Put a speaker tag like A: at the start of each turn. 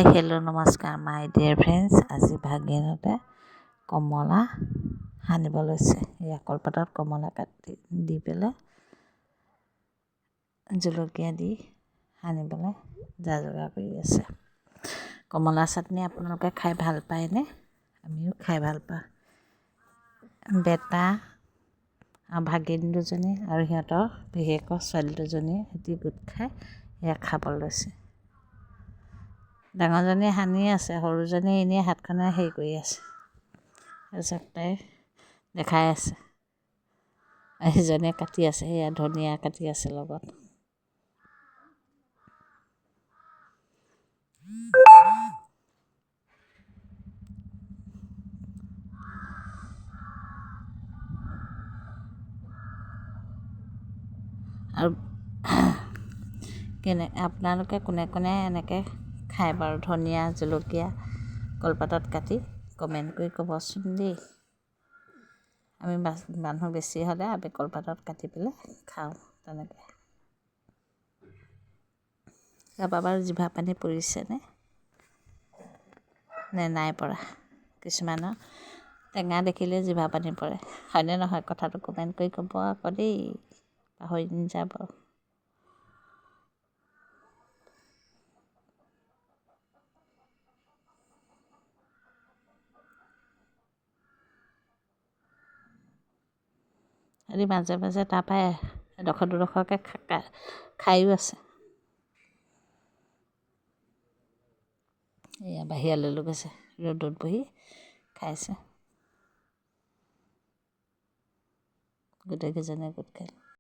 A: Hello' নমস্কাৰ মাই dear friends. আজি ভাগিনতে কমলা সানিব লৈছে। এয়া কলপাতত কমলা কাটি দি পেলাই জলকীয়া দি সানিবলৈ যা যোগাৰ কৰি আছে। কমলা চাটনি আপোনালোকে খাই ভাল পায়নে? আমিও খাই ভাল পাওঁ। বেটা আৰু ভাগিন দুজনী আৰু সিহঁতৰ বিশেষকৈ ছোৱালী দুজনীয়ে সিহঁতি গোট খাই এয়া খাব লৈছে। ডাঙৰজনী সানি আছে, সৰুজনী এনেই হাতখনে হেৰি কৰি আছে। তাৰপিছত তাই দেখাই আছে, সিজনীয়ে কাটি আছে, সেয়া ধনিয়া কাটি আছে লগত। আৰু আপোনালোকে কোনে কোনে এনেকৈ খায় বাৰু? ধনিয়া জলকীয়া কলপাতত কাটি কমেণ্ট কৰি ক'বচোন দেই। আমি মানুহ বেছি হ'লে আমি কলপাতত কাটি পেলাই খাওঁ তেনেকৈ। কাৰোবাৰ বাৰু জিভা পানী পৰিছেনে নে নাই পৰা? কিছুমানৰ টেঙা দেখিলে জিভা পানী পৰে, হয়নে নহয়? কথাটো কমেণ্ট কৰি ক'ব আকৌ দেই, পাহৰি নাযাব। সিহঁতি মাজে মাজে তাৰপৰাই এডোখৰ দুডোখৰকৈ খায়ো আছে। এয়া বাহিৰলৈ লৈ গৈছে, ৰ'দত বহি খাইছে গোটেইকেইজনে গোট খাই।